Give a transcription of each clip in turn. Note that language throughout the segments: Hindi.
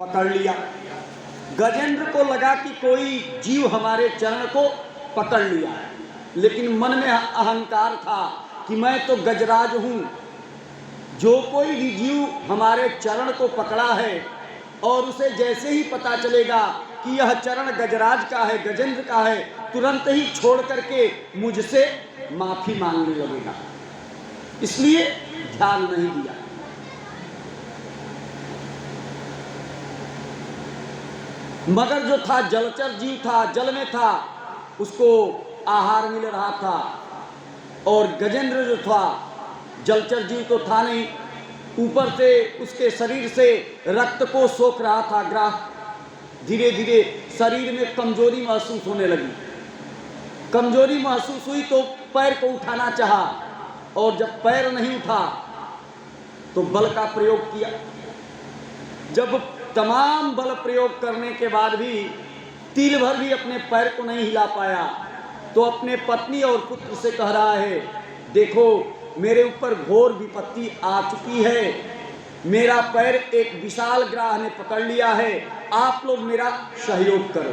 पकड़ लिया। गजेंद्र को लगा कि कोई जीव हमारे चरण को पकड़ लिया है, लेकिन मन में अहंकार था कि मैं तो गजराज हूँ। जो कोई भी जीव हमारे चरण को पकड़ा है और उसे जैसे ही पता चलेगा कि यह चरण गजराज का है, गजेंद्र का है, तुरंत ही छोड़ करके मुझसे माफी मांगने लगेगा, इसलिए ध्यान नहीं दिया। मगर जो था जलचर जीव था, जल में था, उसको आहार मिल रहा था, और गजेंद्र जो था जलचर जीव तो था नहीं, ऊपर से उसके शरीर से रक्त को सोख रहा था ग्राह। धीरे धीरे शरीर में कमजोरी महसूस होने लगी। कमजोरी महसूस हुई तो पैर को उठाना चाहा, और जब पैर नहीं उठा तो बल का प्रयोग किया। जब तमाम बल प्रयोग करने के बाद भी तिल भर भी अपने पैर को नहीं हिला पाया, तो अपने पत्नी और पुत्र से कह रहा है, देखो मेरे ऊपर घोर विपत्ति आ चुकी है, मेरा पैर एक विशाल ग्राह ने पकड़ लिया है, आप लोग मेरा सहयोग करो।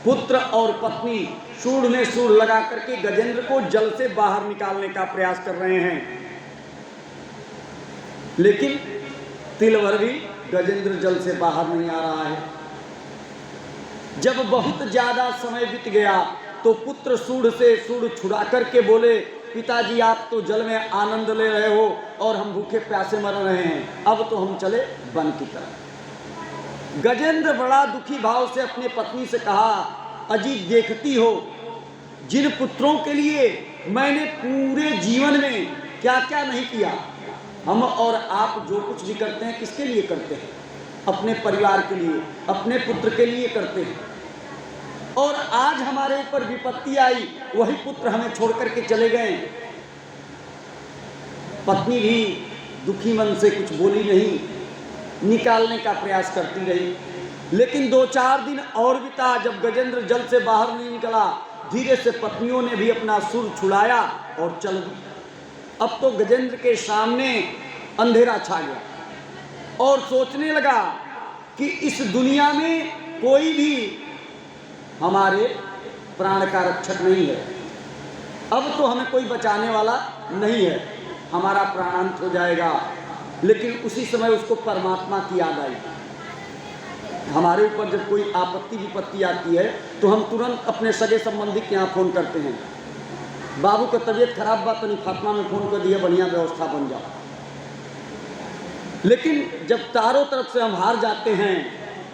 पुत्र और पत्नी सूंड में सूंड लगा करके गजेंद्र को जल से बाहर निकालने का प्रयास कर रहे हैं, लेकिन तिल भर भी गजेंद्र जल से बाहर नहीं आ रहा है। जब बहुत ज्यादा समय बीत गया तो पुत्र सूंड से सूंड छुड़ा करके बोले, पिताजी आप तो जल में आनंद ले रहे हो और हम भूखे प्यासे मर रहे हैं, अब तो हम चले वन की तरफ। गजेंद्र बड़ा दुखी भाव से अपने पत्नी से कहा, अजी देखती हो जिन पुत्रों के लिए मैंने पूरे जीवन में क्या क्या नहीं किया। हम और आप जो कुछ भी करते हैं किसके लिए करते हैं? अपने परिवार के लिए, अपने पुत्र के लिए करते हैं, और आज हमारे ऊपर विपत्ति आई, वही पुत्र हमें छोड़ करके चले गए। पत्नी भी दुखी मन से कुछ बोली नहीं, निकालने का प्रयास करती रही, लेकिन 2-4 दिन और बीता। जब गजेंद्र जल से बाहर नहीं निकला, धीरे से पत्नियों ने भी अपना सुर छुड़ाया और चल दी। अब तो गजेंद्र के सामने अंधेरा छा गया और सोचने लगा कि इस दुनिया में कोई भी हमारे प्राण का रक्षक नहीं है, अब तो हमें कोई बचाने वाला नहीं है, हमारा प्राणांत हो जाएगा। लेकिन उसी समय उसको परमात्मा की याद आई। हमारे ऊपर जब कोई आपत्ति विपत्ति आती है तो हम तुरंत अपने सगे संबंधी के यहाँ फोन करते हैं, बाबू का तबीयत खराब बा, तनी फातिमा में फोन कर दिया, बढ़िया व्यवस्था बन जाओ। लेकिन जब चारों तरफ से हम हार जाते हैं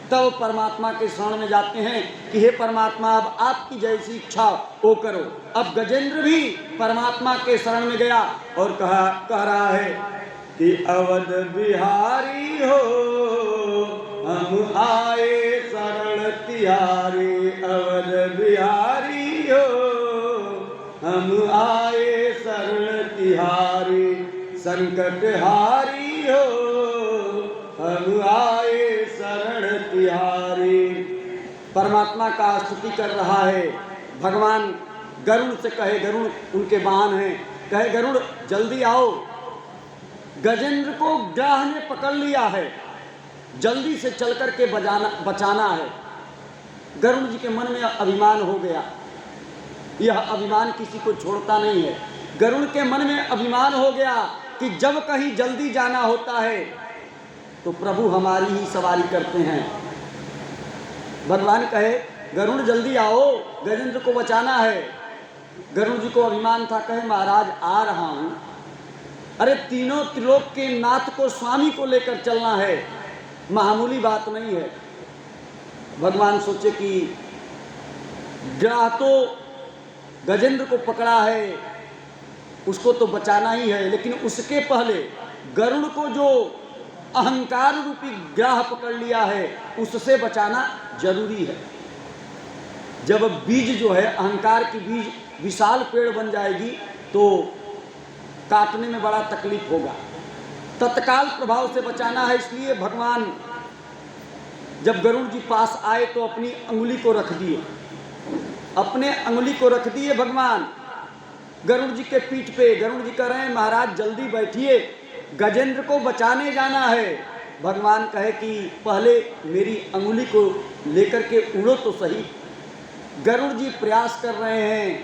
तब परमात्मा के शरण में जाते हैं कि हे परमात्मा अब आपकी जैसी इच्छा वो करो। अब गजेंद्र भी परमात्मा के शरण में गया और कह रहा है कि अवध बिहारी हो हम आए शरण तिहारी, अवध बिहारी हो हम आए शरण तिहारी, संकट हारी हो हम आए शरण तिहारी। परमात्मा का स्तुति कर रहा है। भगवान गरुड़ से कहे, गरुड़ उनके वाहन हैं, कहे गरुड़ जल्दी आओ, गजेंद्र को ग्राह ने पकड़ लिया है, जल्दी से चल करके बचाना है। गरुड़ जी के मन में अभिमान हो गया, यह अभिमान किसी को छोड़ता नहीं है। गरुड़ के मन में अभिमान हो गया कि जब कहीं जल्दी जाना होता है तो प्रभु हमारी ही सवारी करते हैं। भगवान कहे गरुड़ जल्दी आओ, गजेंद्र को बचाना है। गरुड़ जी को अभिमान था, कहे महाराज आ रहा हूँ। अरे तीनों त्रिलोक के नाथ को, स्वामी को लेकर चलना है, मामूली बात नहीं है। भगवान सोचे कि ग्राह तो गजेंद्र को पकड़ा है, उसको तो बचाना ही है, लेकिन उसके पहले गरुड़ को जो अहंकार रूपी ग्राह पकड़ लिया है उससे बचाना जरूरी है। जब बीज जो है अहंकार की बीज विशाल पेड़ बन जाएगी तो काटने में बड़ा तकलीफ होगा, तत्काल प्रभाव से बचाना है। इसलिए भगवान जब गरुड़ जी पास आए तो अपनी अंगुली को रख दिए, अपने अंगुली को रख दिए भगवान गरुड़ जी के पीठ पे। गरुड़ जी कह रहे हैं महाराज जल्दी बैठिए, गजेंद्र को बचाने जाना है। भगवान कहे कि पहले मेरी अंगुली को लेकर के उड़ो तो सही। गरुड़ जी प्रयास कर रहे हैं,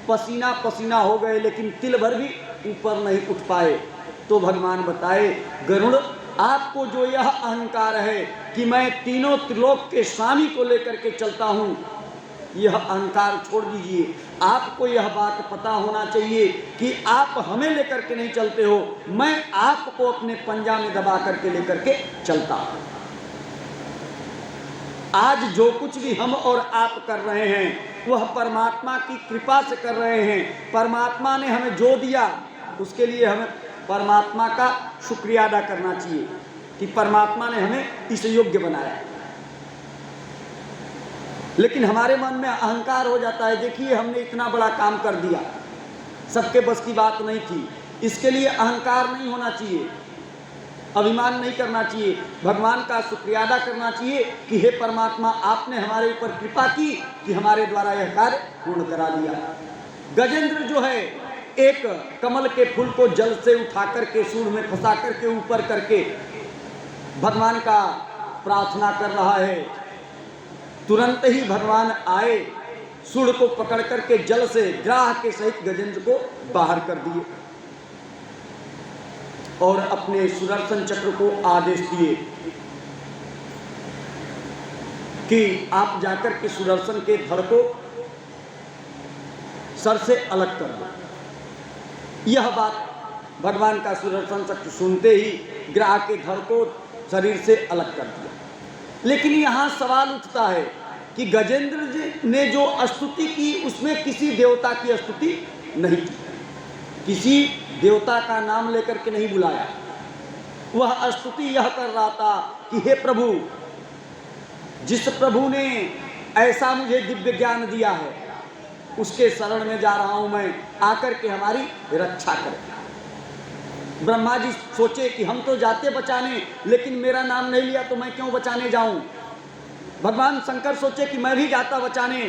पसीना पसीना हो गए, लेकिन तिल भर भी ऊपर नहीं उठ पाए। तो भगवान बताए, गरुड़ आपको जो यह अहंकार है कि मैं तीनों त्रिलोक के स्वामी को लेकर के चलता हूँ, यह अहंकार छोड़ दीजिए। आपको यह बात पता होना चाहिए कि आप हमें लेकर के नहीं चलते हो, मैं आपको अपने पंजा में दबा करके लेकर के चलता हूँ। आज जो कुछ भी हम और आप कर रहे हैं वह परमात्मा की कृपा से कर रहे हैं। परमात्मा ने हमें जो दिया उसके लिए हमें परमात्मा का शुक्रिया अदा करना चाहिए कि परमात्मा ने हमें इस योग्य बनाया। लेकिन हमारे मन में अहंकार हो जाता है, देखिए हमने इतना बड़ा काम कर दिया, सबके बस की बात नहीं थी। इसके लिए अहंकार नहीं होना चाहिए, अभिमान नहीं करना चाहिए, भगवान का शुक्रिया अदा करना चाहिए कि हे परमात्मा आपने हमारे ऊपर कृपा की कि हमारे द्वारा यह कार्य पूर्ण करा दिया। गजेंद्र जो है एक कमल के फूल को जल से उठा करके सूंड में फंसा करके ऊपर करके भगवान का प्रार्थना कर रहा है। तुरंत ही भगवान आए, सूंड को पकड़ करके जल से ग्राह के सहित गजेंद्र को बाहर कर दिए और अपने सुदर्शन चक्र को आदेश दिए कि आप जाकर के सुदर्शन के धड़ को सर से अलग कर दो। यह बात भगवान का सुदर्शन चक्र सुनते ही ग्राह के धड़ को शरीर से अलग कर दिया। लेकिन यहाँ सवाल उठता है कि गजेंद्र जी ने जो स्तुति की उसमें किसी देवता की स्तुति नहीं की, किसी देवता का नाम लेकर के नहीं बुलाया। वह स्तुति यह कर रहा था कि हे प्रभु, जिस प्रभु ने ऐसा मुझे दिव्य ज्ञान दिया है उसके शरण में जा रहा हूं मैं, आकर के हमारी रक्षा करे। ब्रह्मा जी सोचे कि हम तो जाते बचाने, लेकिन मेरा नाम नहीं लिया तो मैं क्यों बचाने जाऊं। भगवान शंकर सोचे कि मैं भी जाता बचाने,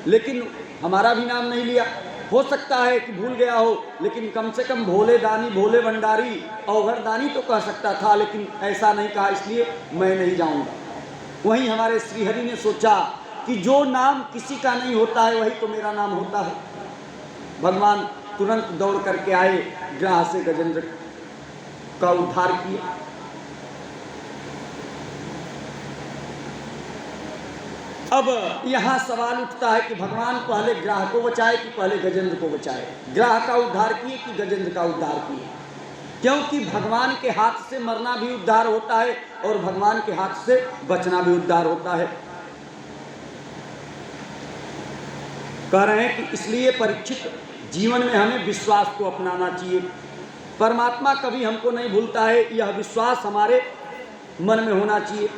लेकिन हमारा भी नाम नहीं लिया। हो सकता है कि भूल गया हो, लेकिन कम से कम भोले दानी, भोले भंडारी, अवघड़ दानी तो कह सकता था, लेकिन ऐसा नहीं कहा, इसलिए मैं नहीं जाऊंगा। वहीं हमारे श्रीहरि ने सोचा कि जो नाम किसी का नहीं होता है वही तो मेरा नाम होता है। भगवान तुरंत दौड़ करके आए, ग्राह से गजेंद्र का उद्धार किया। अब यहाँ सवाल उठता है कि भगवान पहले ग्राह को बचाए कि पहले गजेंद्र को बचाए। ग्राह का उद्धार किए कि गजेंद्र का उद्धार किए, क्योंकि भगवान के हाथ से मरना भी उद्धार होता है और भगवान के हाथ से बचना भी उद्धार होता है। कह रहे हैं कि इसलिए परीक्षित जीवन में हमें विश्वास को अपनाना चाहिए। परमात्मा कभी हमको नहीं भूलता है, यह विश्वास हमारे मन में होना चाहिए।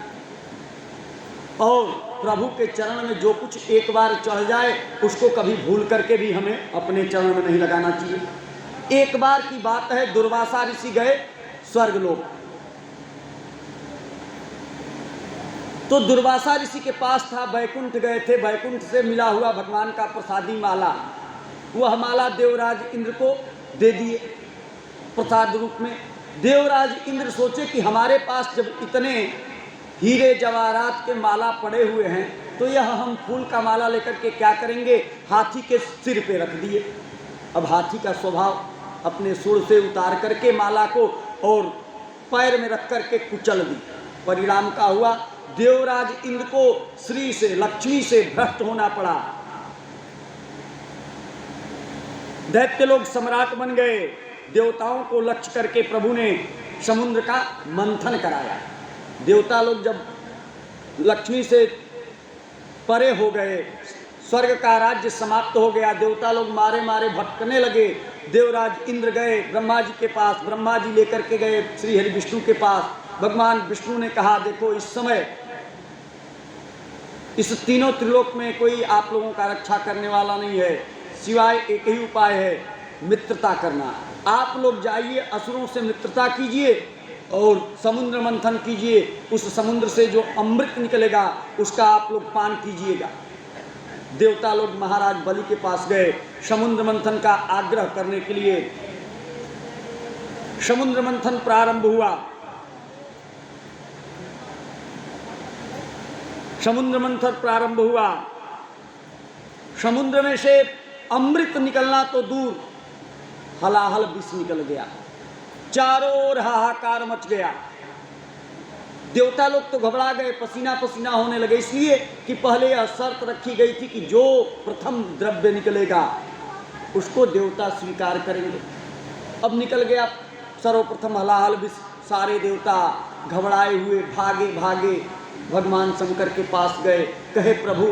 और प्रभु के चरण में जो कुछ एक बार चढ़ जाए उसको कभी भूल करके भी हमें अपने चरण में नहीं लगाना चाहिए। एक बार की बात है, दुर्वासा ऋषि गए स्वर्गलोक, तो दुर्वासा ऋषि के पास था, बैकुंठ गए थे, बैकुंठ से मिला हुआ भगवान का प्रसादी माला, वह माला देवराज इंद्र को दे दिए प्रसाद रूप में। देवराज इंद्र सोचे कि हमारे पास जब इतने हीरे जवाहरात के माला पड़े हुए हैं तो यह हम फूल का माला लेकर के क्या करेंगे। हाथी के सिर पे रख दिए। अब हाथी का स्वभाव, अपने सुर से उतार करके माला को और पैर में रख करके कुचल दी। परिणाम का हुआ, देवराज इंद्र को श्री से, लक्ष्मी से भ्रष्ट होना पड़ा। दैत्य लोग सम्राट बन गए। देवताओं को लक्ष्य करके प्रभु ने समुद्र का मंथन कराया। देवता लोग जब लक्ष्मी से परे हो गए, स्वर्ग का राज्य समाप्त हो गया, देवता लोग मारे मारे भटकने लगे। देवराज इंद्र गए ब्रह्मा जी के पास, ब्रह्मा जी लेकर के गए श्री हरि विष्णु के पास। भगवान विष्णु ने कहा, देखो इस समय इस तीनों त्रिलोक में कोई आप लोगों का रक्षा करने वाला नहीं है, सिवाय एक ही उपाय है, मित्रता करना। आप लोग जाइए, असुरों से मित्रता कीजिए और समुद्र मंथन कीजिए। उस समुद्र से जो अमृत निकलेगा उसका आप लोग पान कीजिएगा। देवता लोग महाराज बलि के पास गए समुद्र मंथन का आग्रह करने के लिए। समुद्र मंथन प्रारंभ हुआ। समुद्र मंथन प्रारंभ हुआ। समुद्र में से अमृत निकलना तो दूर, हलाहल विष निकल गया। चारों ओर हाहाकार मच गया। देवता लोग तो घबरा गए, पसीना पसीना होने लगे, इसलिए कि पहले यह शर्त रखी गई थी कि जो प्रथम द्रव्य निकलेगा उसको देवता स्वीकार करेंगे। अब निकल गया सर्वप्रथम हलाहल विष। सारे देवता घबराए हुए भागे भागे भगवान शंकर के पास गए, कहे प्रभु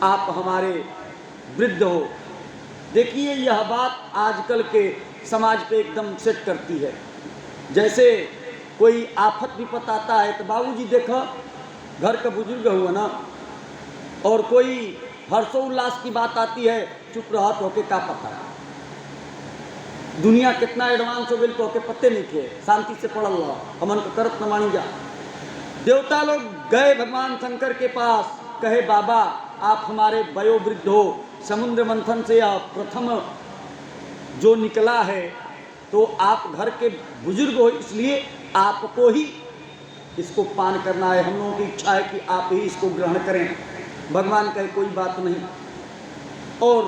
आप हमारे वृद्ध हो। देखिए यह बात आजकल के समाज पे एकदम सेट करती है। जैसे कोई आफत विपत आता है तो बाबूजी देखो घर का बुजुर्ग हुआ ना, और कोई हर्षोल्लास की बात आती है चुप रहत होके का पता। दुनिया कितना एडवांस हो गई तो होके पत्ते नहीं थे, शांति से पड़ल रहा, हमन को करत न मानी जा। देवता लोग गए भगवान शंकर के पास, कहे बाबा आप हमारे वयोवृद्ध हो, समुद्र मंथन से यह प्रथम जो निकला है तो आप घर के बुजुर्ग हो, इसलिए आपको ही इसको पान करना है। हम लोगों की इच्छा है कि आप ही इसको ग्रहण करें। भगवान कहे कोई बात नहीं। और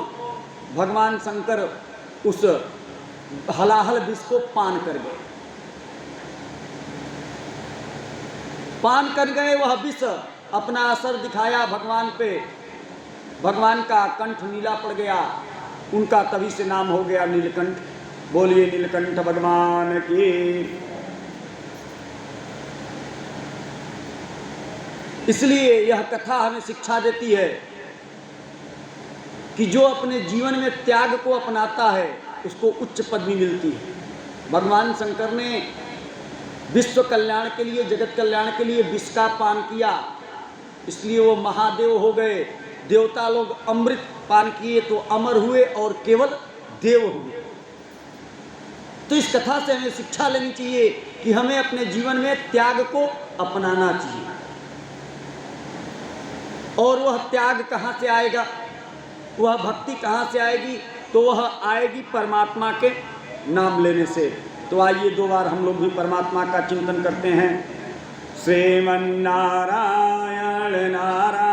भगवान शंकर उस हलाहल विष को पान कर गए। पान कर गए, वह विष अपना असर दिखाया भगवान पे। भगवान का कंठ नीला पड़ गया, उनका तभी से नाम हो गया नीलकंठ। बोलिए नीलकंठ भगवान की। इसलिए यह कथा हमें शिक्षा देती है कि जो अपने जीवन में त्याग को अपनाता है उसको उच्च पदवी मिलती है। भगवान शंकर ने विश्व कल्याण के लिए, जगत कल्याण के लिए विष का पान किया, इसलिए वो महादेव हो गए। देवता लोग अमृत पान किए तो अमर हुए और केवल देव हुए। तो इस कथा से हमें शिक्षा लेनी चाहिए कि हमें अपने जीवन में त्याग को अपनाना चाहिए। और वह त्याग कहाँ से आएगा, वह भक्ति कहाँ से आएगी, तो वह आएगी परमात्मा के नाम लेने से। तो आइए दो बार हम लोग भी परमात्मा का चिंतन करते हैं। श्रीमन्नारायण नारायण